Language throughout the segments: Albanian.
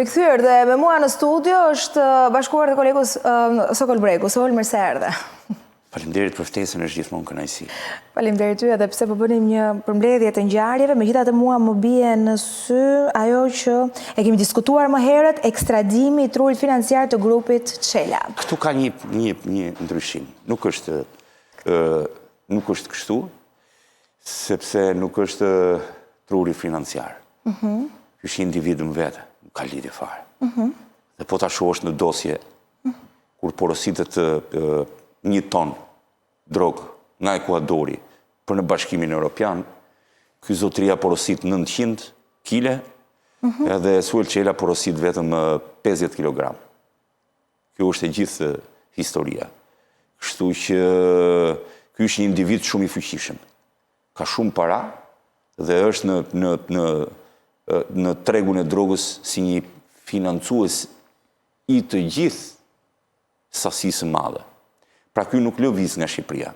rikthyer dhe me mua në studio është bashkuar dhe kolegus Sokol Breku. Sokol, mirë se erdhe. Faleminderit për ftesën, është gjithmonë kënaqësi. Faleminderit ty edhe pse po bënim një përmbledhje të ngjarjeve, megjithatë mua më bie në sy ajo që e kemi diskutuar më herët, ekstradimi i trurit financiar të grupit Çela. Këtu ka një ndryshim. Nuk është kështu, sepse nuk është truri financiar. Ky është individum vetë, nuk ka lidhje fare. Dhe po ta shohësh në dosje, kur porositet 1 ton drogë nga Ekuadori për në Bashkimin Evropian, ky zotëria porosit 900 kile, edhe Suel Çela porosit vetëm 50 kg. Kjo është e gjithë historia. Kështu që ky është një individ shumë i fuqishëm. Ka shumë para dhe është në tregun e drogës si një financues i të gjithë sasisë madhe. Pra ky nuk lëviz nga Shqipëria.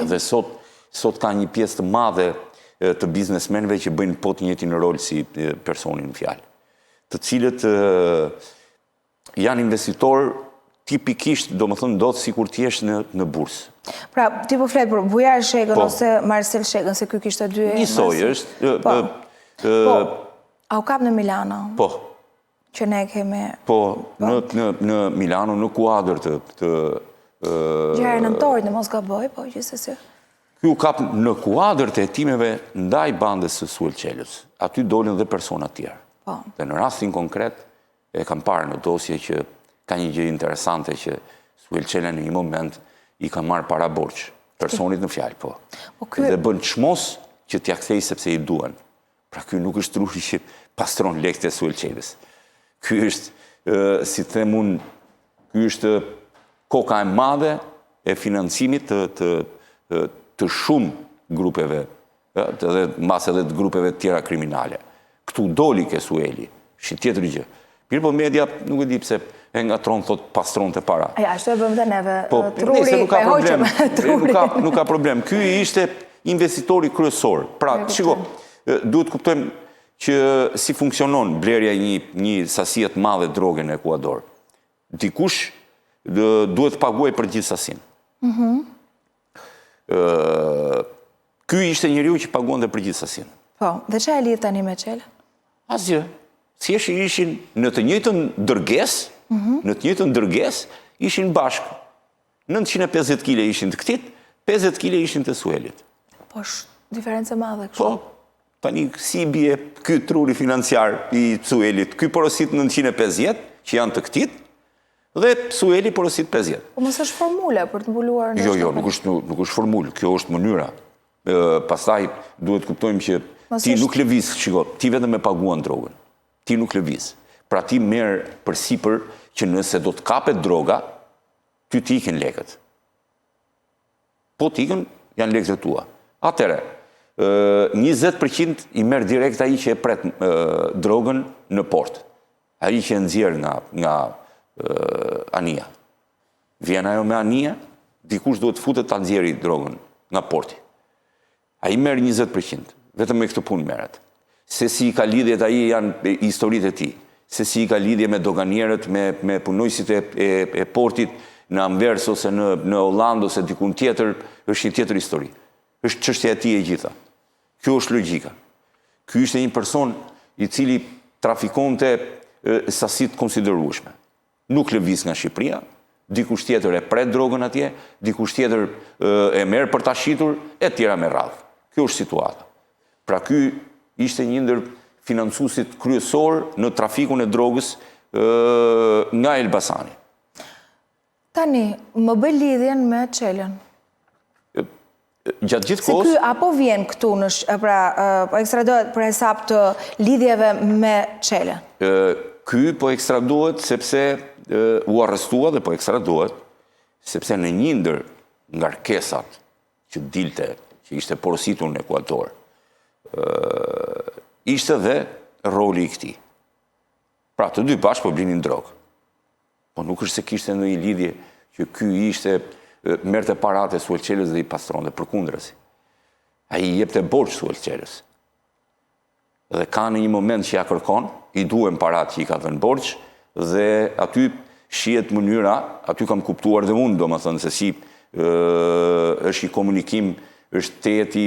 Dhe sot ka një pjesë të madhe të biznesmenve që bëjnë po të njëjtin rol si personin në fjalë, të cilët janë investitor tipikisht, do më thënë, do të sikur t'jesh në bursë. Pra, ti po flet për Bujar Shegën ose Marcel Shegën, se ky kishte dy emra. Njësoj është. Po, a u kap në Milano? Po. Që ne kemi... Po, në Milano, në kuadër të... Gjare nëntorit, në mos gaboj, po, gjithsesi. Ky u kap në kuadër të hetimeve ndaj bandës së Suel Çelës. Aty dolën dhe persona tjerë. Dhe në rastin konkret, e kam parë në dosje që ka një gjë interesante që Suel Çela në një moment i ka marrë para borç. Personit në fjalë, po. Dhe bën çmos që t'ia kthej sepse i duan. Pra ky nuk është truri që pastron lekët e Suel Çelës. Ky është, si them unë, ky është koka e madhe e financimit të shumë grupeve, dhe mbas edhe të grupeve tjera kriminale. Këtu doli ke Sueli, shi tjetër gjë. Mirë po media nuk e di pse e ngatron thot pastron të para. Ja, ashtu e bëm dhe neve. Truri, e hoqëm truri. Nuk ka problem. Ky ishte investitori kryesor. Pra, shiko, duhet kuptojmë që si funksionon blerja një sasie të madhe droge në Ekuador. Dikush duhet të paguaj për gjithë sasinë. Ky ishte njeriu që paguan dhe për gjithë sasinë. Po, dhe çfarë e lidh tani me Çelën? Asgjë. Thjesht ishin në të njëjtën dërgesë, ishin bashkë. 950 kg ishin të këtit, 50 kg ishin të Suelit. Po, diferencë madhe kështu. Po, tani si bie ky truri financiar i Suelit, ky porosit 950 që janë të këtit, dhe Sueli porosit 50. Po mos është formule për të mbuluar në Jo, nuk është formulë, kjo është mënyra. Pastaj duhet kuptojmë që ti nuk lëviz, shiko, ti vetëm e paguan drogën. Ti nuk lëviz. Pra ti merr përsipër që nëse do të kapet droga, ty t'iken lekët. Po t'iken, janë lekët e tua. Atëre, 20% i merr direkt ai që e pret drogën në port. Ai që e nxjerr nga anija. Vjen ajo me anija, dikush duhet futet ta nxjerrë drogën nga porti. Ai merr 20%, vetëm me këtë punë merret. Se si i ka lidhjet ai janë historitë e tij. Se si i ka lidhje me doganierët, me punojësit e portit në Anvers ose në Hollandë ose dikun tjetër, është një tjetër histori. Është çështja e tij e gjitha. Kjo është logjika. Ky ishte një person i cili trafikonte sasi të konsiderueshme. Nuk lëviz nga Shqipëria, dikush tjetër e pret drogën atje, dikush tjetër e merr për ta shitur, e tjera me radhë. Kjo është situata. Pra ky ishte një ndër financuesit kryesor në trafikun e drogës nga Elbasani. Tani, më bëj lidhjen me Çelën. Gjatë gjithë kohës... Se ky apo vjen këtu po ekstradohet për hesab të lidhjeve me Çelën? Ky po ekstradohet sepse u arrestua dhe po ekstradohet sepse në një ndër ngarkesat që dilte, që ishte porositur në Ekuador, ishte dhe roli i këtij. Pra, të dy bashkë po blinin drogë. Po nuk është se kishte ndonjë lidhje që ky ishte merrte paratë e Suel Çelës dhe i pastronte, përkundrazi. Ai i jepte borxh Suel Çelës. dhe ka në një moment që ja kërkon, i duhen parat që i ka dhënë borç, dhe aty shihet mënyra, aty kam kuptuar dhe unë, do më thënë, se si është i komunikim, është teti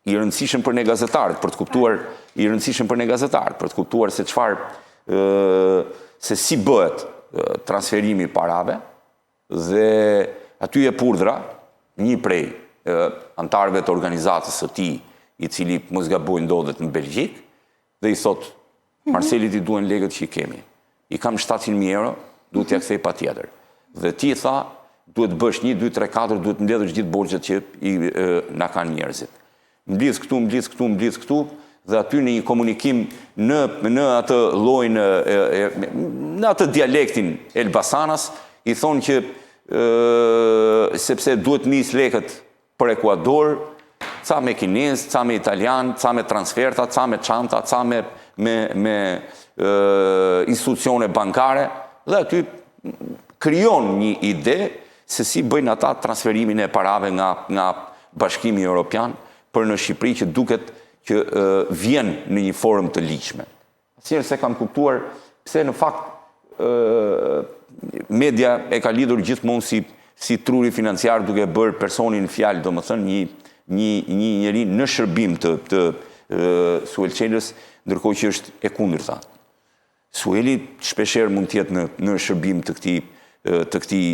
i rëndësishëm për ne gazetarët, për të kuptuar i rëndësishëm për ne gazetarët, për të kuptuar se se si bëhet transferimi parave, dhe aty e purdra, një prej antarëve të organizatës së tij, i cili mos gaboj ndodhet në Belgjik, dhe i thot, Marcelit i duen legët që i kemi. I kam 700.000 euro, duhet t'ja kthej patjetër. Dhe ti tha, duhet bësh 1, 2, 3, 4, duhet mbledhësh gjithë borxhet që na kanë njerëzit. Mbledh këtu, dhe aty në një komunikim në atë llojin, në atë dialektin Elbasanas, i thonë që sepse duhet nis lekët për Ekuador, ca me kinez, ca me italian, ca me transferta, ca me çanta, ca me institucione bankare, dhe aty krijon një ide se si bëjnë ata transferimin e parave nga Bashkimi Evropian për në Shqipëri, që duket që vjen në një formë të ligjshme. Asnjëherë se kam kuptuar pse në fakt media e ka lidhur gjithmonë si truri financiar, duke bërë personin fjalë, domethënë një njeri në shërbim të Suel Çelës, ndërkohë që është e kundërta. Sueli shpeshherë mund të jetë në shërbim të këtij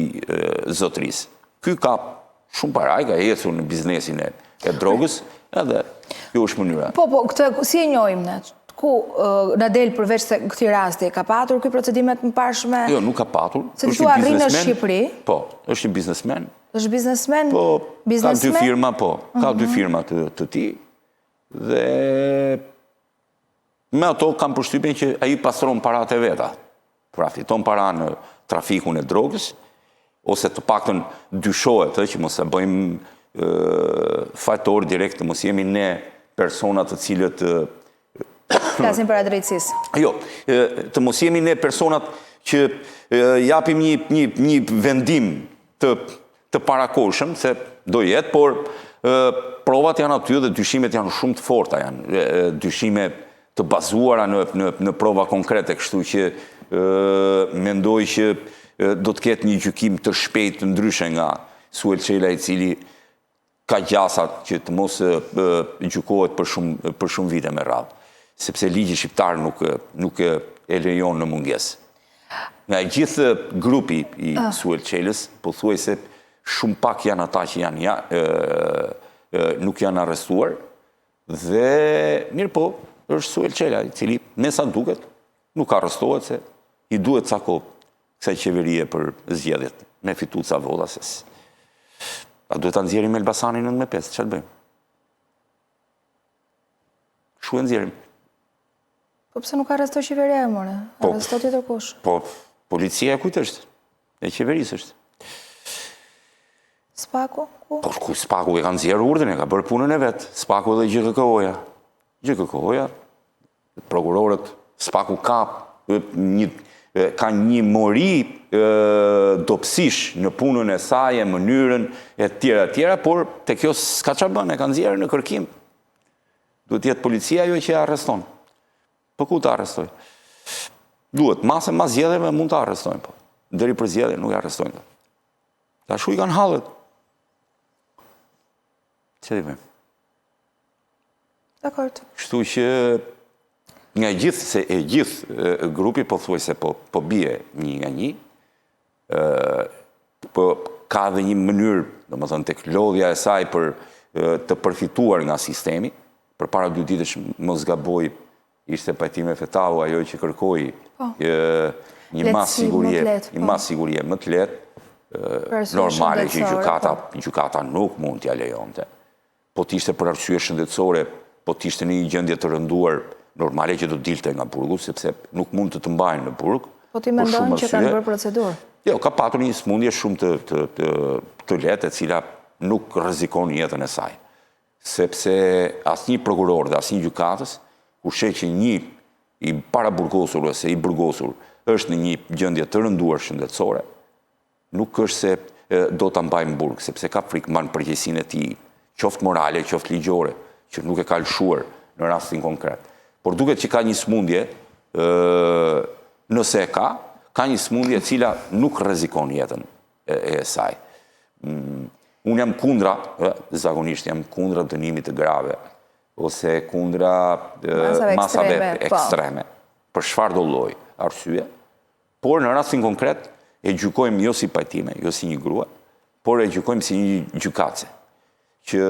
zotërisë. Ky ka shumë para, ai ka ecur në biznesin e drogës, edhe kjo është mënyra. Po, këtë si e njohim ne? Ku na del përveç se këtij rasti, ka patur ky procedimet më parshme? Jo, nuk ka patur. Se thua arrin në Shqipëri? Po, është një biznesmen. Është biznesmen? Po, ka 2 firma, po. Ka 2 firma të tij. Dhe me ato kam përshtypjen që ai pastron paratë e veta. Pra fiton para në trafikun e drogës, ose të paktën dyshohet që mos e bëjmë fajtor direkt, të mos jemi ne personat të cilët flasin para drejtësisë. Jo, të mos jemi ne personat që japim një vendim të parakoshëm, se do jetë, por provat janë aty dhe dyshimet janë shumë të forta, janë dyshime të bazuara në prova konkrete, kështu që mendoj që do të ketë një gjykim të shpejt të ndryshe nga Suel Çela, i cili ka gjasat që të mos gjykohet për shumë vite me radhë, sepse ligji shqiptar nuk e lejon në mungesë. Nga gjithë grupi i Suel Çelës, pothuajse shumë pak janë ata që nuk janë arrestuar, dhe mirë po, është Suel Çela, i cili me sa duket nuk arrestohet, se i duhet ca kohë kësaj qeverie për zgjedhjet, me fitu ca vota, se a duhet ta nxjerrim Elbasanin 1995, çfarë bëjmë? Shu e nxjerrim. Po pse nuk arrestoi qeveria e more? Arrestoi tjetër kush? Po, policia e kujt është? E qeverisë është. Spaku? Ku? Po, ku Spaku e ka nxjerrë urdhën, e ka bërë punën e vet. Spaku dhe GKK-ja. GKK-ja, prokurorët, Spaku ka një mori dopsish në punën e saj, mënyrën e tjera, por te kjo s'ka çfarë bën, e ka nxjerrë në kërkim. Duhet jetë policia jo që e arreston. Po ku të arrestoj? Duhet, mas zgjedhjeve mund të arrestojnë, po. Deri për zgjedhje nuk e arrestojnë. Tashu i kanë hallet. Që di bëjmë? Dakor. Kështu që nga gjithë grupi pothuajse po bie një nga një, po ka edhe një mënyrë, domethënë tek lodhja e saj për të përfituar nga sistemi. Përpara 2 ditësh mos gaboj, ishte pajtime fetau ajo që kërkoi një mas sigurie më të lehtë, normale që gjykata nuk mund t'ja lejonte. Po t'ishte për arsye shëndetësore, po t'ishte në një gjendje të rënduar, normale që do dilte nga burgu, sepse nuk mund të mbajnë në burg. Po ti mendon që kanë bërë procedurë? Jo, ka patur një smundje shumë të lehtë, e cila nuk rrezikon jetën e saj. Sepse asnjë prokuror dhe asnjë gjykatës, kur sheh që një i paraburgosur ose i burgosur është në një gjendje të rënduar shëndetësore, nuk është se do ta mbajnë burg, sepse ka frikë mban përgjegjësinë e tij, qoftë morale, qoftë ligjore, që nuk e ka lëshuar në rastin konkret. Por duket që ka një smundje, nëse ka një smundje cila nuk rrezikon jetën e saj. Unë jam kundra, zakonisht jam kundra dënimit të grave, ose kundra masave ekstreme, për çfarë do lloj arsye, por në rastin konkret e gjykojmë jo si pajtime, jo si një grua, por e gjykojmë si një gjykatëse, që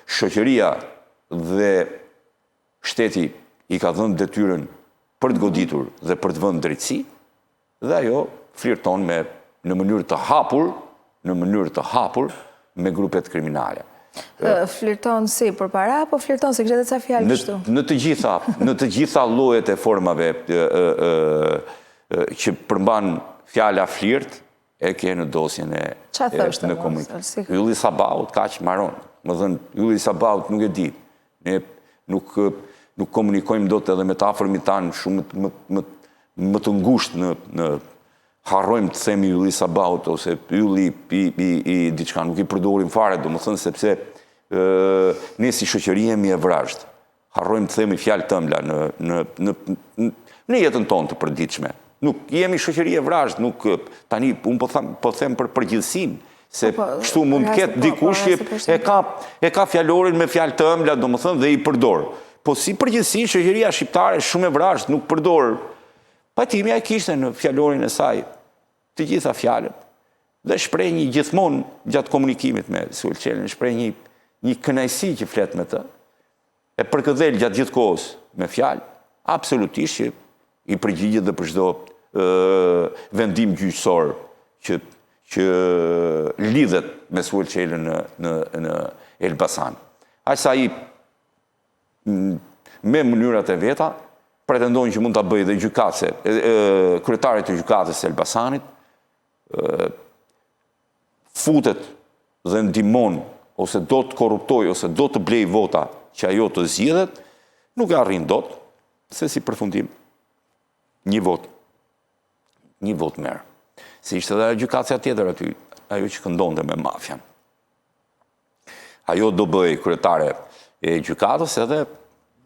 shoqëria dhe shteti i ka dhënë detyrën për të goditur dhe për të vënë drejtësi, dhe ajo flirton në mënyrë të hapur me grupet kriminale. Flirton si për para, apo flirton se kështë dhe ca fjalë kështu? Në të gjitha llojet e formave që përmban fjala flirt, e ke në dosjen në komunikim. Ylli Sabaut, kaq maron. Më thënë, Ylli Sabaut nuk e di. Ne nuk komunikojmë dot edhe metafërmit tanë shumë më të ngushtë në harrojmë të themi Ylli Sabaut, ose Ylli i diçka, nuk i përdorim fare, do më thënë sepse ne si shoqëri jemi e vrazhd. Harrojmë të themi fjalë tëmbla në jetën tonë të përditshme. Nuk jemi shoqëri e vrazhd, nuk tani unë po them për përgjithësinë, se kështu mund të ketë dikush që e ka fjalorin me fjalë tëmbla, do më thënë, dhe i përdor. Po si përgjithësi shoqëria shqiptare shumë e vrazhd, nuk përdor. Pajtimja e kishte në fjalorin e saj të gjitha fjalët, dhe shpreh një gjithmonë gjatë komunikimit me Sulçelën, shpreh një kënaqësi që flet me të, e përkëdhel gjatë gjithë kohës me fjalë, absolutisht që i përgjigjet dhe për çdo vendim gjyqësor që lidhet me Sulçelën në Elbasan. Aq sa ai me mënyrat e veta pretendojnë që mund ta bëjë dhe gjykatëse, kryetari të gjykatës së Elbasanit, futet dhe ndihmon ose do të korruptoj ose do të blej vota që ajo të zgjidhet, nuk e arrin dot, se si përfundim një vot merr. Se ishte edhe gjykatësia tjetër aty, ajo që këndonte me mafian. Ajo do bëj kryetare e gjykatës edhe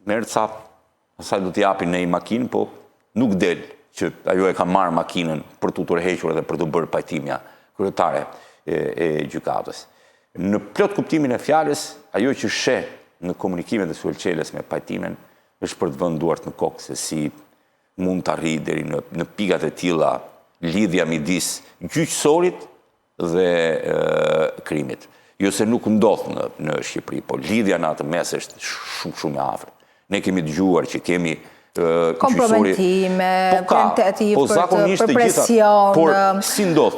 merr ca, asaj do t'i japin në një makinë, po nuk del që ajo e ka marrë makinën për t'u tërhequr dhe për të bërë pajtimja kryetare e gjykatës. Në plot kuptimin e fjalës, ajo që sheh në komunikimet e Sulçelës me pajtimen është për të vënë duart në kokë se si mund të arrijë deri në pikat e tilla lidhja midis gjyqësorit dhe krimit. Jo se nuk ndodh në Shqipëri, po lidhja në atë mes është shumë e afërt. Ne kemi dëgjuar që kemi komprometime, tentativë për presion,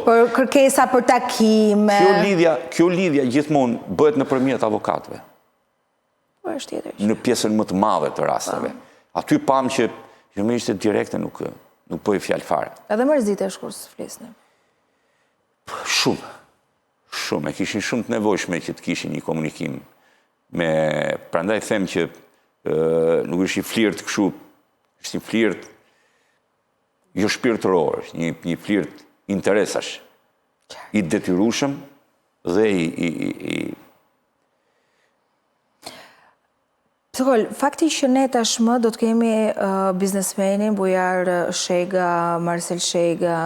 për kërkesa për takime. Kjo lidhja gjithmonë bëhet nëpërmjet avokatëve. Në pjesën më të madhe të rasteve. Aty pam që më ishte direkte nuk bëj fjalë fare. Edhe mërzitesh kur s'flisni? Shumë. E kishin shumë të nevojshme që të kishin një komunikim me, prandaj them që nuk është i flirt kështu, është një flirt jo shpirtëror, është një flirt interesash, i detyrueshëm dhe Sokol, fakti që ne tashmë do të kemi biznesmenin Bujar Shega, Marcel Shega,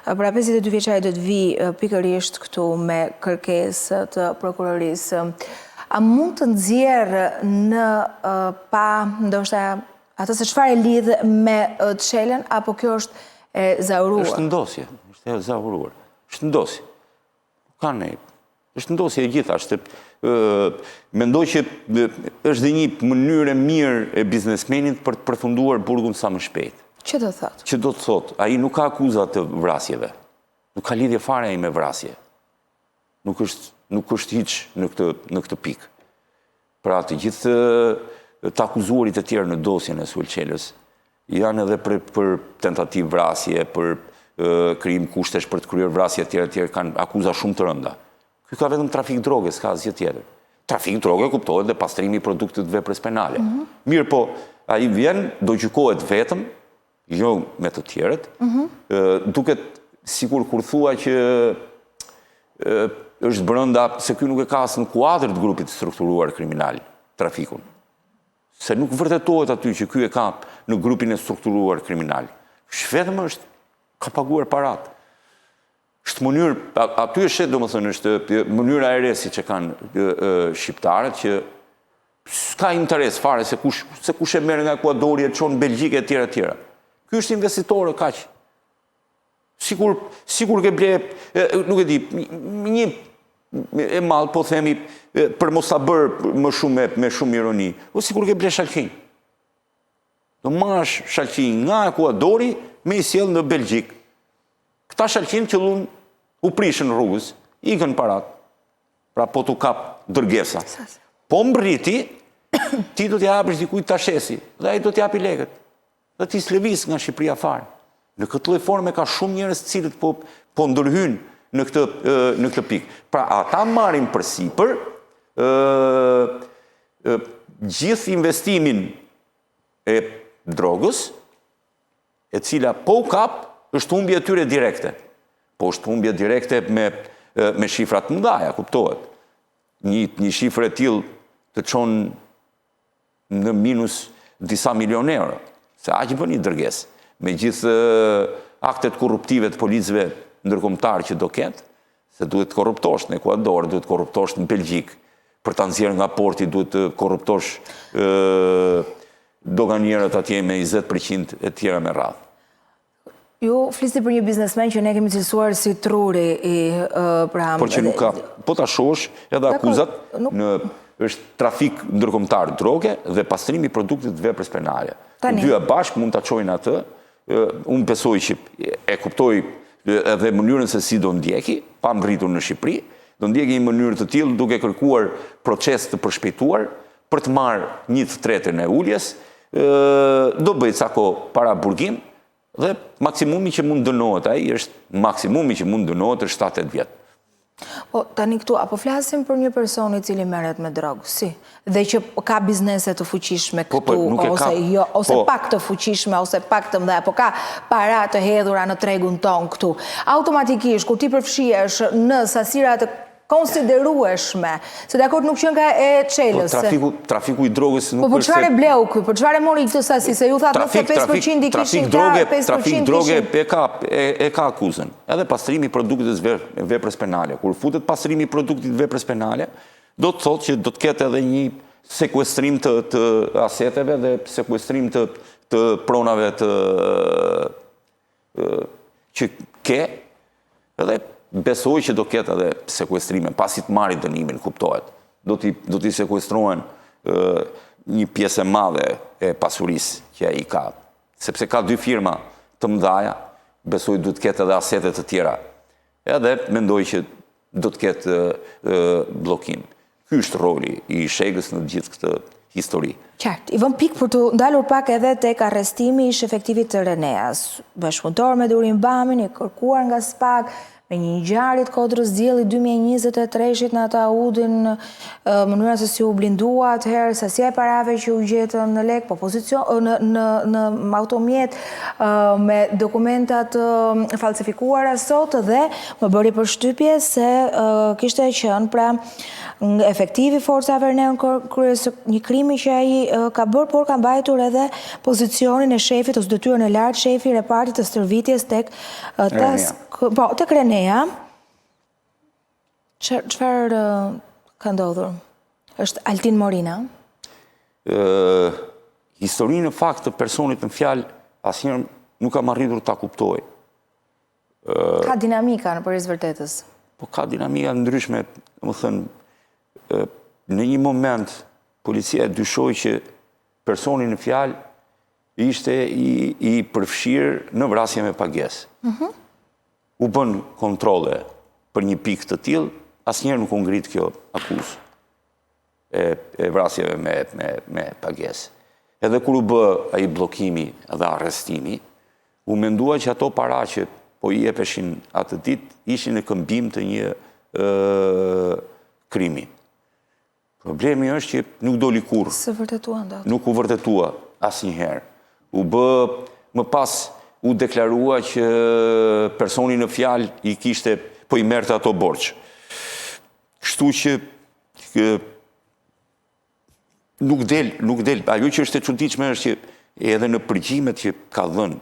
pra 52 vjeçari do të vi pikërisht këtu me kërkesë të prokurorisë. A mund të nxjerrë në pa ndoshta atë se çfarë lidh me të shelën, apo kjo është e zauruar? Është ndosje, është e zauruar. Është ndosje. Ka ne. Është ndosje e gjithashtu. Mendoj që është dhe një mënyrë e mirë e biznesmenit për të përfunduar burgun sa më shpejt. Që do thotë? Që do të thotë, ai nuk ka akuzat të vrasjeve. Nuk ka lidhje fare ai me vrasje. Nuk është hiç në këtë pikë. Pra të gjithë të akuzuarit e tjerë në dosjen e Sulçelës janë edhe për tentativë vrasje, për krijim kushtesh për të kryer vrasje të tjera, kanë akuza shumë të rënda. Ky ka vetëm trafik droge, s'ka asgjë tjetër. Trafik droge kuptohet dhe pastrimi i produktit të veprës penale. Mirë po, ai vjen, do gjykohet vetëm, jo me të tjerët, duket sikur kur thua që është brenda, se ky nuk e ka as në kuadër të grupit strukturuar kriminal, trafikun. se nuk vërtetohet aty që ky e ka në grupin e strukturuar kriminal. Vetëm ka paguar parat. Është mënyrë, aty është domethënë është mënyra e re si që kanë shqiptarët që s'ka interes fare se kush e merr nga Ekuadori e çon në Belgjikë e tjera tjera. Ky është investitor kaq. Sigur ke ble, nuk e di, një e mall po themi për mos ta bërë më shumë me shumë ironi, o sikur ke ble shalqin. Do marrësh shalqin nga Ekuadori me i sjell në Belgjik. Këta shalqin qëllun u prishën rrugës, ikën parat. Pra po t'u kap dërgesa. Po mbriti, ti do t'ja hapësh dikujt tashesi, dhe ai do t'japi lekët. Dhe ti s'lëviz nga Shqipëria fare. Në këtë lloj forme ka shumë njerëz të cilët po ndërhyjnë në këtë pikë. Pra ata marrin përsipër gjithë investimin e drogës, e cila po u kap, është humbje e tyre direkte. Po është humbje direkte me shifrat mëdha, kuptohet. Një shifër e tillë të çon në minus disa milion euro. Se aq bën një dërgesë. Me gjithë aktet korruptive të policëve ndërkombëtar që do ketë, se duhet të korruptosh në Ekuador, duhet të korruptosh në Belgjik, për ta nxjerrë nga porti duhet të korruptosh doganierët atje me 20% e tjera me radhë. Ju flisni për një biznesmen që ne kemi cilësuar si truri i pra... Por që nuk ka, po ta shohësh edhe akuzat, është trafik ndërkombëtar droge dhe pastrimi i produktit të veprës penale. Të dyja bashkë mund ta çojnë atë. Unë besoj që e kuptoj edhe mënyrën se si do ndjeki, pa mbritur në Shqipëri, do ndjeki një mënyrë të tillë duke kërkuar proces të përshpejtuar për të marrë 1/3 e uljes, do bëj ca kohë para burgim dhe maksimumi që mund dënohet ai është 7-8 vjet. Po, tani këtu, apo flasim për një person i cili merret me drogë, si? Dhe që ka biznese të fuqishme këtu, ose pak të fuqishme, ose pak të mëdha, po ka para të hedhura në tregun ton këtu. Automatikisht, kur ti përfshihesh në sasira të konsiderueshme, se dakord nuk qenë ka e çelës. Trafiku i drogës nuk është... Po për çfarë bleu ky? Për çfarë mori këtë sasi? Se ju thatë 5% i kishin ka, 5% trafik droge e ka akuzën. Edhe pastrimi i produktit të veprës penale. Kur futet pastrimi i produktit të veprës penale, do të thotë që do të ketë edhe një sekuestrim të aseteve dhe sekuestrim të pronave që ke, edhe besoj që do ketë edhe sekuestrime, pasi të marri dënimin, kuptohet. Do t'i sekuestrohen një pjesë e madhe e pasurisë që ai ka. Sepse ka 2 firma të mëdhaja, besoj do të ketë edhe asete të tjera. Edhe mendoj që do të ketë bllokim. Ky është roli i Shegës në gjithë këtë histori. Qartë, i vëm pikë për të ndalur pak edhe tek arrestimi i shefektivit të Reneas. Bashkëpunëtor me Durin Bamin, i kërkuar nga SPAK, me një ngjarje të Kodrës Dielli 2023 në ata udin mënyra se si u blindua atëherë, sasija e parave që u gjetën në lek, në automjet me dokumentat falsifikuara sot, dhe më bëri përshtypje se kishte qenë pra efektivi forcave në kryes një krimi që ai ka bërë, por ka mbajtur edhe pozicionin e shefit ose detyrën e lartë shefi i repartit të stërvitjes tek Renea. Çfarë ka ndodhur? Është Altin Morina? Historinë në fakt të personit në fjalë asnjëherë nuk kam arritur ta kuptoj. Ka dinamika në përmes vërtetës. Po ka dinamika ndryshme, domethënë në një moment policia dyshoi që personi në fjalë ishte i përfshirë në vrasje me pagesë. U bën kontrole për një pikë të tillë, asnjëherë nuk u ngrit kjo akuzë e vrasjeve me pagesë. Edhe kur u bë ai bllokimi dhe arrestimi, u mendua që ato para që po i jepeshin atë ditë ishin në këmbim të një krimi. Problemi është që nuk doli kurrë. Se vërtetuan dot. Nuk u vërtetua asnjëherë. U bë më pas u deklarua që personi në fjalë i kishte, po i merrte ato borxh. Kështu që nuk del, ajo që është e çuditshme është që edhe në përgjimet që ka dhënë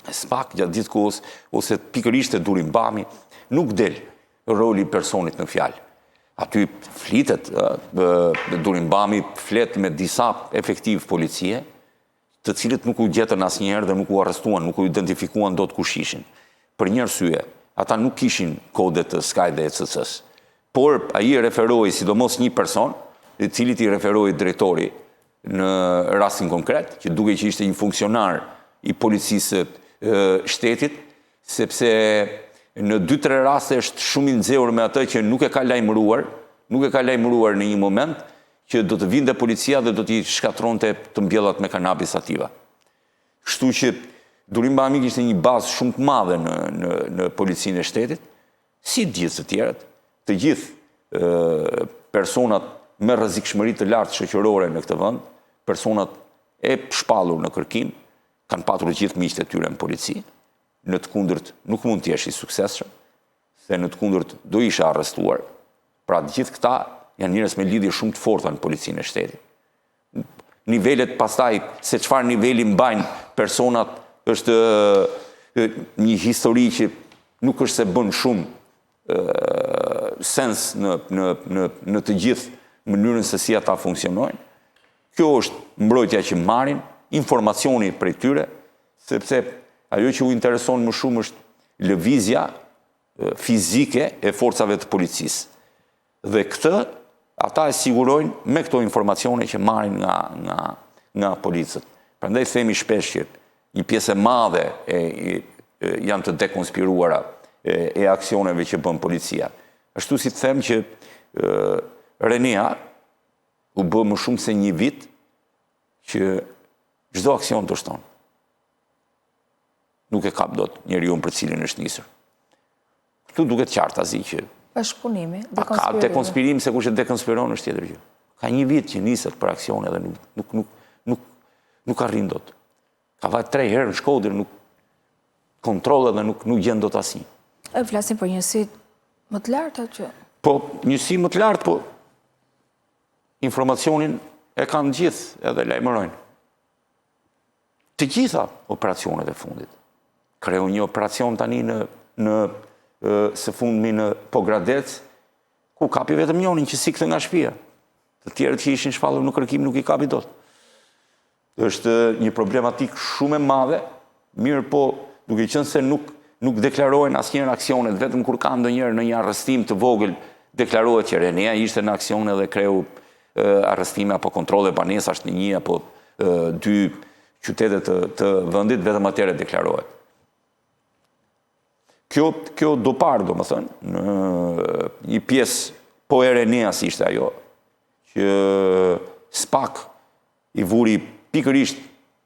SPAK gjatë gjithë kohës, ose pikërisht e Durim Bami, nuk del roli i personit në fjalë. Aty flitet, Durim Bami flet me disa efektiv policie, të cilët nuk u gjetën asnjëherë dhe nuk u arrestuan, nuk u identifikuan dot kush ishin. Për një arsye, ata nuk kishin kodet të Sky dhe ECC-s. Por ai referoi sidomos një person, i cili i referoi drejtori në rastin konkret, që duke që ishte një funksionar i policisë shtetit, sepse në 2-3 raste është shumë i nxehur me atë që nuk e ka lajmëruar në një moment që do të vinte policia dhe do t'i shkatronte të mbjellat me kanabis sativa. Kështu që Durim Bami kishte një bazë shumë të madhe në policinë e shtetit, si të gjithë të tjerët, të gjithë personat me rrezikshmëri të lartë shoqërore në këtë vend, personat e shpallur në kërkim, kanë patur gjithë miqtë e tyre në polici. Në të kundërt nuk mund të jesh i suksesshëm, se në të kundërt do ishe arrestuar. Pra të gjithë këta janë njerëz me lidhje shumë të forta në policinë e shtetit. Nivelet pastaj, se çfarë niveli mbajnë personat, është një histori që nuk është se bën shumë sens në të gjithë mënyrën se si ata funksionojnë. Kjo është mbrojtja që marrin, informacioni prej tyre, sepse ajo që u intereson më shumë është lëvizja fizike e forcave të policisë. Dhe këtë ata e sigurojnë me këto informacione që marrin nga policët. Prandaj themi shpesh që një pjesë e madhe janë të dekonspiruara e aksioneve që bën policia. Ashtu si të them që Renia u bë më shumë se një vit që çdo aksion të shton. Nuk e kap dot njeriu për cilin është nisur. Këtu duket qartë azi që është punimi, ka dekonspirim, se kush e dekonspiron është tjetër gjë. Ka një vit që niset për aksione dhe nuk arrin dot. Ka vajt 3 herë në Shkodër, nuk kontrole dhe nuk gjen dot asnjë. E flasim për njësi më të lartë aty. Po, njësi më të lartë, po informacionin e kanë gjithë edhe lajmërojnë. Të gjitha operacionet e fundit. Kreu një operacion tani në së fundmi në Pogradec, ku kapi vetëm njonin që sikte nga shtëpia. Të tjerët që ishin shpallur në kërkim nuk i kapi dot. Është një problematik shumë e madhe, mirë po duke qenë se nuk deklarohen asnjëherë aksionet, vetëm kur ka ndonjëherë në një arrestim të vogël deklarohet që Renia ishte në aksione dhe kreu arrestime apo kontrolle banesash në 1 apo 2 qytete të vendit, vetëm atëherë deklarohet. Kjo do parë, do më thënë, në një pjesë po e Renias ishte ajo, që SPAK i vuri pikërisht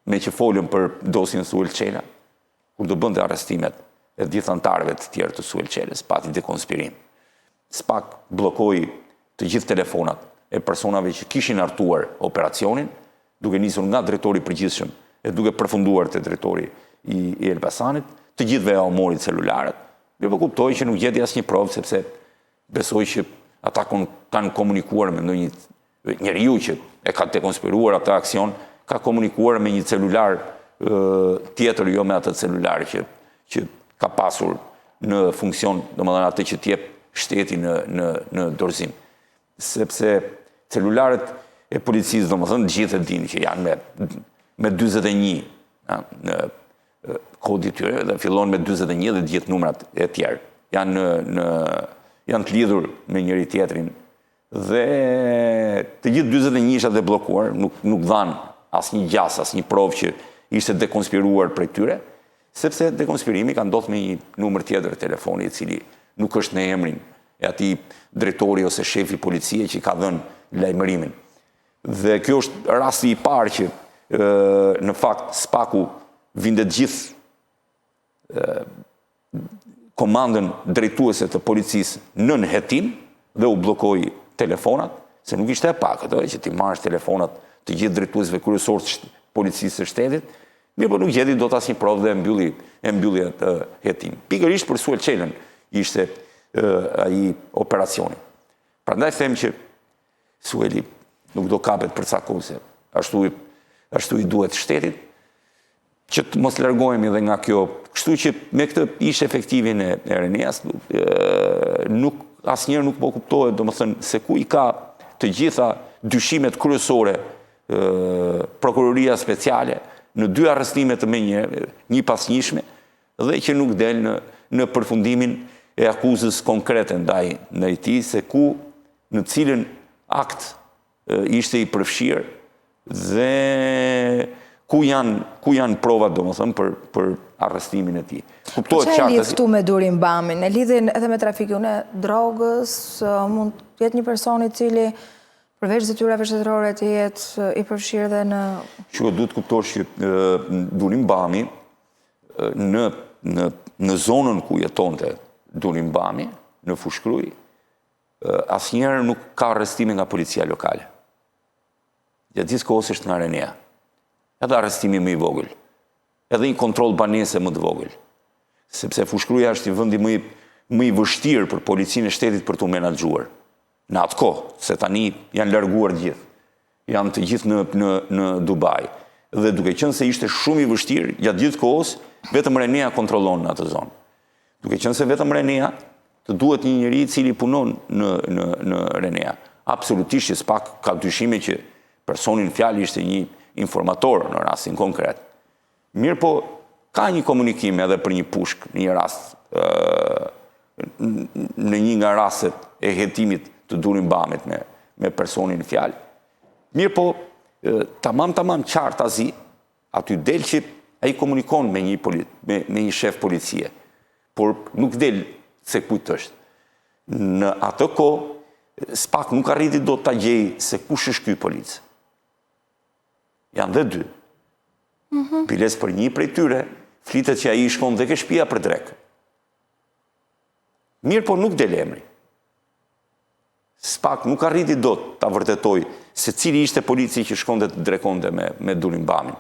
me që folën për dosjen Suel Çela, kur do bënte arrestimet e gjithë antarëve të tjerë të Suel Çelës, pati dekonspirim. SPAK bllokoi të gjithë telefonat e personave që kishin hartuar operacionin, duke nisur nga drejtori i përgjithshëm e duke përfunduar te drejtori i Elbasanit, të gjithëve u mori celularet. Dhe po kuptoi që nuk gjeti asnjë provë, sepse besoi që ata kanë komunikuar me ndonjë njeriu që e ka dekonspiruar atë aksion, ka komunikuar me një celular tjetër, jo me atë celular që ka pasur në funksion, domethënë atë që t'jep shteti në dorëzim. Sepse celularet e policisë, domethënë gjithë e dinë që janë me 41 në kodi tyre dhe fillon me 41 dhe gjithë numrat e tjerë. Janë të lidhur me njëri tjetrin dhe të gjithë 41 isha dhe bllokuar, nuk dhanë asnjë gjas, asnjë provë që ishte dekonspiruar prej tyre, sepse dekonspirimi ka ndodhur me një numër tjetër telefoni i cili nuk është në emrin e atij drejtori ose shefi policie që ka dhënë lajmërimin. Dhe kjo është rasti i parë që në fakt SPAK-u vinte gjithë komandën drejtuese të policisë nën hetim dhe u bllokoi telefonat, se nuk ishte e pak ato që ti marrësh telefonat të gjithë drejtuesve kryesorë të policisë së shtetit, mirë po nuk gjeti dot asnjë provë dhe e mbylli atë hetim. Pikërisht për Suel Çelën ishte ai operacioni. Prandaj them që Sueli nuk do kapet përcakuese. Ashtu i duhet shtetit, që të mos largohemi edhe nga kjo. Kështu që me këtë ish efektivin e Reneas, asnjëherë nuk po kuptohet, domethënë, se ku i ka të gjitha dyshimet kryesore prokuroria speciale në 2 arrestime të menjëherë, një pas njëshme, dhe që nuk del në përfundimin e akuzës konkrete ndaj tij, se ku, në cilën akt ishte i përfshirë dhe ku janë provat, domethënë, për arrestimin e tij. Kuptohet qartë. Çfarë lidh se këtu me Durim Bamin? E lidhin edhe me trafikun e drogës, mund të jetë një person i cili përveç detyrave shtetërore të jetë i përfshirë dhe në... Që duhet kuptosh që Durim Bami, në zonën ku jetonte Durim Bami, në Fushkruj, asnjëherë nuk ka arrestime nga policia lokale. Gjatë gjithë kohës është nga Renea. Edhe arrestimi më i vogël. Edhe një kontroll banese më të vogël. Sepse Fushkruja është një vendi më i vështirë për policinë e shtetit për të menaxhuar. Në atë kohë, se tani janë larguar gjithë. Janë të gjithë në Dubai. Dhe duke qenë se ishte shumë i vështirë, gjatë gjithë kohës, vetëm Renea kontrollon në atë zonë. Duke qenë se vetëm Renea, të duhet një njeri i cili punon në Renea. Absolutisht që s'pak ka dyshime që personin fjalë ishte një informator në rastin konkret. Mirë po, ka një komunikim edhe për një pushk në një rast, në një nga rastet e hetimit të Durim Bamit me personin fjalë. Mirë po, tamam qartë azi, aty del që ai komunikon me një shef policie, por nuk del se kujt është. Në atë kohë, s'pak nuk arriti do të gjej se kush është ky policë. Janë dhe 2. Biles për një prej tyre, flitet që ai shkon dhe ke shtëpia për drek. Mirë po nuk del emri. S'pak nuk arriti do të vërtetoj se cili ishte polici që shkon dhe të drekonte me Durim Bamin.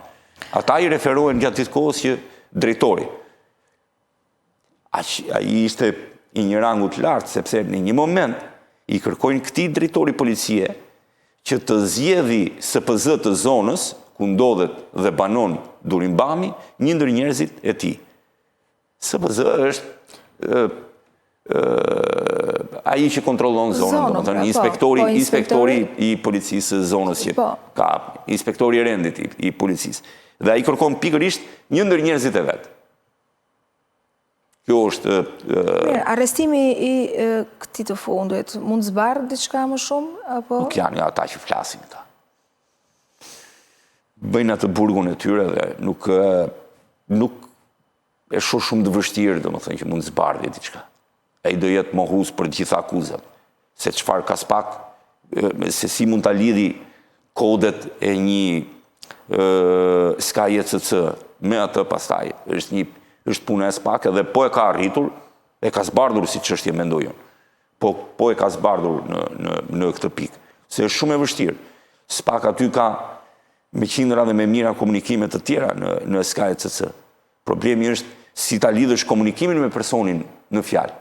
Ata i referohen gjatë gjithë kohës që drejtori. Ai ishte i një rangu të lartë, sepse në një moment i kërkojnë këtij drejtori policie që të zgjedhë SPZ të zonës ku ndodhet dhe banon Durim Bami, një ndër njerëzit e tij. SPZ është ai që kontrollon zonën, domethënë inspektori i policisë së zonës që ka, inspektori i rendit i policisë. Dhe ai kërkon pikërisht një ndër njerëzit e vet. Kjo është... Arrestimi i këtij të fundit, mund zbardh diçka më shumë? Apo... Nuk janë ata që flasin këta. Bëjnë atë burgun e tyre dhe nuk e shoh shumë të vështirë, domethënë, që mund zbardhë diçka. Ai do jetë mohus për gjitha akuzat. Se çfarë ka spak, se si mund ta lidhi kodet e një SKJCC me atë pastaj. Është puna e spak edhe po e ka arritur, e ka zbardhur si çështje mendoj unë. Po e ka zbardhur në këtë pikë. Se është shumë e vështirë. Spak aty ka me qindra dhe me mira komunikime të tjera në SKJCC. Problemi është si ta lidhësh komunikimin me personin në fjalë.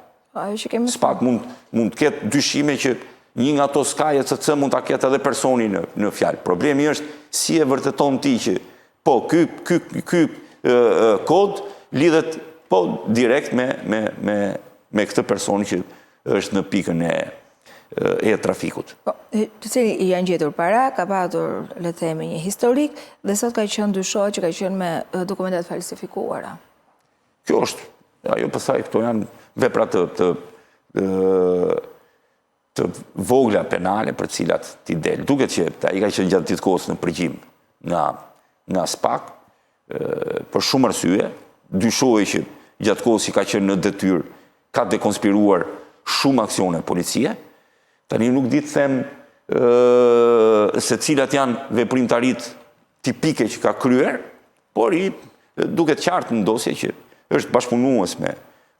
Spak mund të ketë dyshime që një nga ato SKJCC mund ta ketë edhe personin në fjalë. Problemi është si e vërteton ti që po ky kod lidhet po direkt me këtë person që është në pikën e trafikut. Të cili i janë gjetur para, ka patur, le të themi, një historik dhe sot ka qenë dyshohet që ka qenë me dokumentet falsifikuara. Kjo është, ajo pastaj këto janë vepra të vogla penale për cilat t'i del. Duket që ai ka qenë gjatë gjithë kohës në përgjim nga SPAK, për shumë arsye, dyshohet që gjatë kohës që ka qenë në detyrë ka dekonspiruar shumë aksione policie. Tani nuk di të them se cilat janë veprimtarit tipike që ka kryer, por i duket qartë në dosje që është bashkëpunues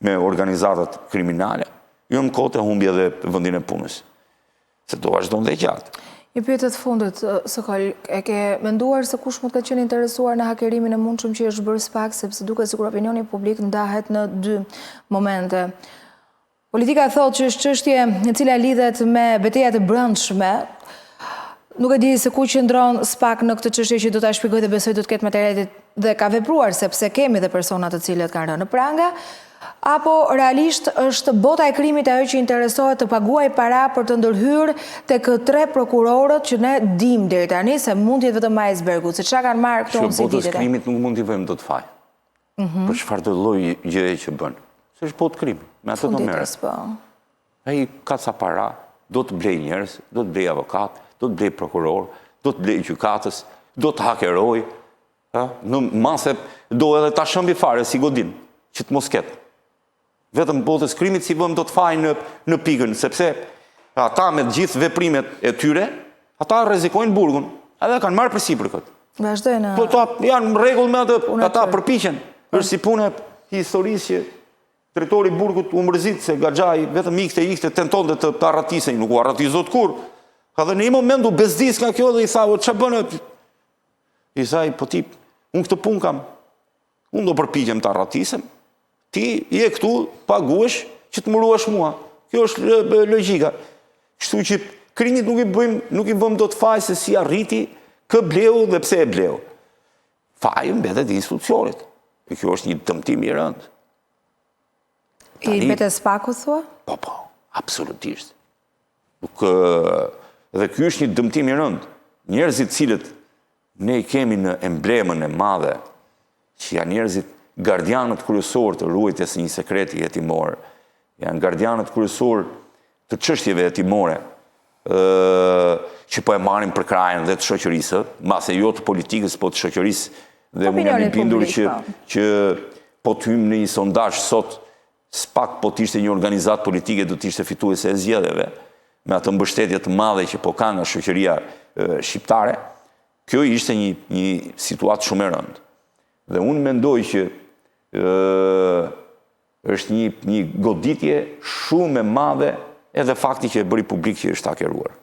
me organizatat kriminale, jo në kohë të humbje dhe vendin e punës. Se do vazhdon dhe gjatë. Një pyetje të fundit, Sokol, e ke menduar se kush mund të ketë qenë interesuar në hakerimin e mundshëm që është bërë SPAK, sepse duket sikur opinioni publik ndahet në 2 momente. Politika thotë që është çështje e cila lidhet me betejat e brendshme, Nuk e di se ku qëndron SPAK në këtë çështje që do ta shpjegoj dhe besoj do të ketë materialet dhe ka vepruar sepse kemi dhe persona të cilët kanë rënë në pranga, apo realisht është bota e krimit ajo që interesohet të paguaj para për të ndërhyrë tek 3 prokurorët që ne dim deri tani se mund të jetë vetëm icebergu, se çka kanë marrë këto si botës krimit nuk mund t'i vëjmë dot faj. Për çfarë do lloj gjëje që bën. Se është botë krimi, me atë do merret. Ai ka ca para, do të blej njerëz, do të blej avokat, do të blej prokuror, do të blej gjykatës, do të hakeroj, në mase do edhe ta shëmbi fare si godin, që të mos ketë. Vetëm botës krimit si vëmë do të faj në pikën, sepse ata me gjithë veprimet e tyre, ata rrezikojnë burgun, edhe kanë marrë përsipër këtë. Vazhdojnë. Po janë në rregull me atë, ata përpiqen. Është si puna e historisë që drejtori i burgut u mërzit se Gaxhai vetëm ikte tentonte të arratisej, nuk u arratizot kur. Ka dhe në një moment u bezdis nga kjo dhe i tha, ç'a bën? I tha, po ti, unë këtë punë kam. Unë do përpiqem të arratisem. Ti je këtu, paguesh që të mëruash mua. Kjo është logjika. Kështu që krimit nuk i vëmë do të faj se si arriti, kë bleu dhe pse e bleu. Faji mbetet institucionit. E kjo është një dëmtim i rëndë. I mbetet SPAK-u thua? Po, absolutisht. Dhe ky është një dëmtim i rëndë. Njerëzit cilët ne i kemi në emblemën e madhe, që janë njerëzit gardianët kryesor të ruajtjes së një sekreti hetimor, janë gardianët kryesor të çështjeve hetimore, që po e marrin për krajën dhe të shoqërisë, mase jo të politikës, po të shoqërisë, dhe unë jam i bindur që po të hymë në një sondazh sot, SPAK po të ishte një organizatë politike do të ishte fituese e zgjedhjeve, me atë mbështetje të madhe që po ka nga shoqëria shqiptare, kjo ishte një situatë shumë e rëndë. Dhe unë mendoj që është një goditje shumë e madhe edhe fakti që e bëri publik që është hakeruar.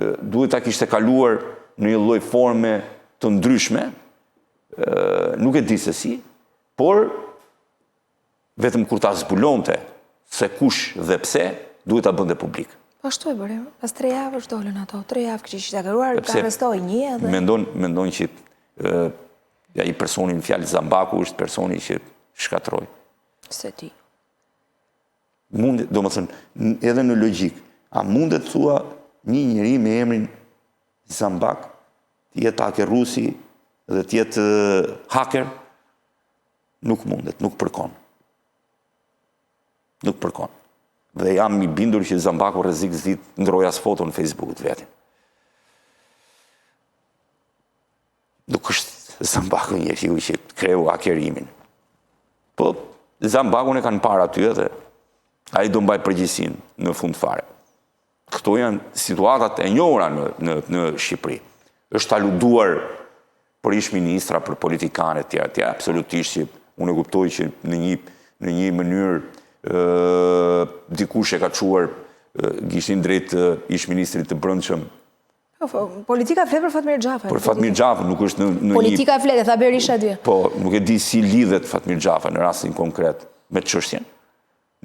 Duhet ta kishte kaluar në një lloj forme të ndryshme, nuk e di se si, por vetëm kur ta zbulonte se kush dhe pse, duhet ta bënte publik. Ashtu e bëri, pas 3 javësh dolën ato, 3 javë kishte hakeruar, ka arrestoi një edhe. Mendon që ai personi në fjalë Zambaku është personi që shkatroi. Se ti. Do më thënë, edhe në logjik, a mundet thua një njeri me emrin Zambak të jetë hakerusi dhe të jetë haker? Nuk mundet, nuk përkon. Nuk përkon. Dhe jam i bindur që Zambaku rrezik s'di të ndrojë as foto në Facebook-ut vetin. Nuk është Zambaku njeriu që kreu hakerimin. Po, Zambakun e kanë parë aty edhe ai do mbaj përgjegjësinë në fund fare. Këto janë situatat e njohura në Shqipëri. Është aluduar për ish ministra, për politikanë të tjerë, absolutisht që unë e kuptoj që në një mënyrë dikush e ka çuar gishtin drejt ish ministrit të brendshëm. Politika flet për Fatmir Xhafën. Për Fatmir Xhafën nuk është në një... Politika flet, e tha Berisha dy. Po, nuk e di si lidhet Fatmir Xhafa në rastin konkret me çështjen.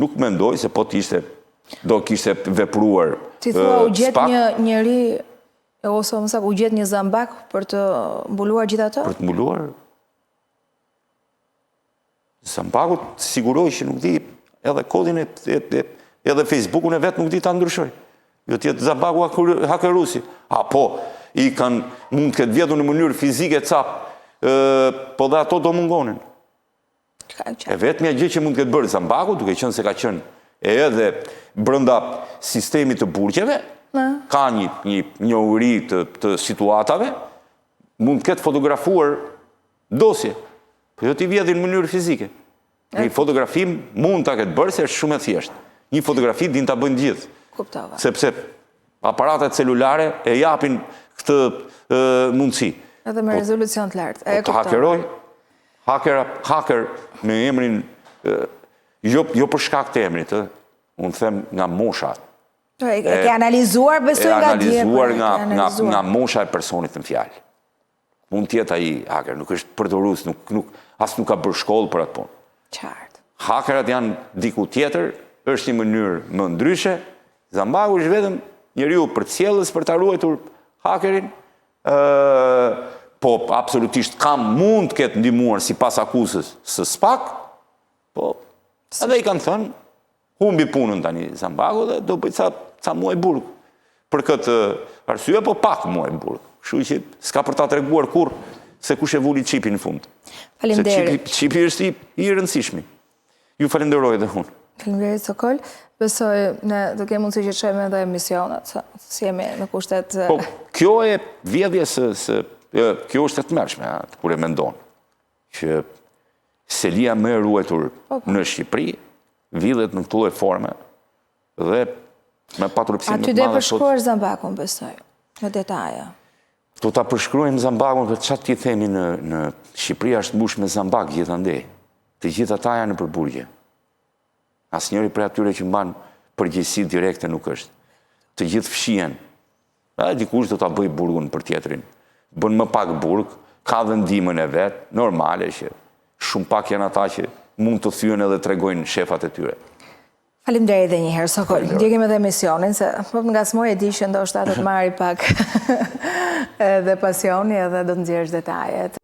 Nuk mendoj se po do kishte vepruar SPAK. Ti thua u gjet një njeri ose më saktë u gjet një Zambak për të mbuluar gjithë ato? Për të mbuluar? Zambaku siguroj që nuk di edhe kodin edhe Facebookun e vet nuk di ta ndryshoj. Jo tjetë Zambaku hakerusi. Po, mund të ketë vjetur në mënyrë fizike cap, po dhe ato do mungonin. E vetmja gjë që mund të ketë bërë Zambaku, duke qenë se ka qenë edhe brenda sistemit të burgjeve, ka një uri të situatave, mund të ketë fotografuar dosje, po jo t'i vjedhin në mënyrë fizike. Një fotografim mund të ketë bërë, se është shumë e thjeshtë. Një fotografi din t'a bëjnë gjithë. Kuptova. Sepse aparatet celulare e japin këtë mundësi. Edhe me rezolucion të lartë. Të hakeroj, haker në emrin, jo për shkak të emrit, unë them nga mosha. E ke analizuar, besoj nga dje. E analizuar nga mosha e personit në fjalë. Mund tjetë ai haker, nuk është përdorus, as nuk ka bërë shkollë për atë punë. Qartë. Hakerat janë diku tjetër, është një mënyrë më ndryshe, Zambaku është vetëm njeriu përcjellës për ta ruajtur hakerin, po absolutisht mund të ketë ndihmuar sipas akuzës së SPAK, po edhe i kanë thënë humbi punën tani Zambaku dhe do bëj ca muaj burg. Për këtë arsye, po pak muaj burg. Kështu që s'ka për ta treguar kurrë se kush e vuli çipin në fund. Faleminderit. Se qipi është i rëndësishmi. Ju falenderoj edhe unë. Faleminderit Sokol. Besoj ne do kemi mundësi që të shojmë edhe emisionet, si jemi në kushtet... Po, kjo e vjedhje kjo është e tmerrshme, kur e mendon, që selia më e ruajtur në Shqipëri vidhet në këto lloj forme dhe me paturpsim Aty dhe përshkruar Zambakun, besoj, me detaje. Do ta përshkruajmë Zambakun, për çfarë ti themi në Shqipëri është mbush me Zambak gjithandej. Të gjithë ata janë në përburgje. Asnjëri prej atyre që mban përgjegjësi direkte nuk është. Të gjithë fshihen. Dikush do ta bëj burgun për tjetrin. Bën më pak burg, ka vendimën e vet, normale që shumë pak janë ata që mund të thyen edhe tregojnë shefat e tyre. Faleminderit edhe një herë Sokol. Ndjekim edhe emisionin se po ngacmoj e di që ndoshta do të marri pak edhe pasioni edhe do të nxjerrësh detajet.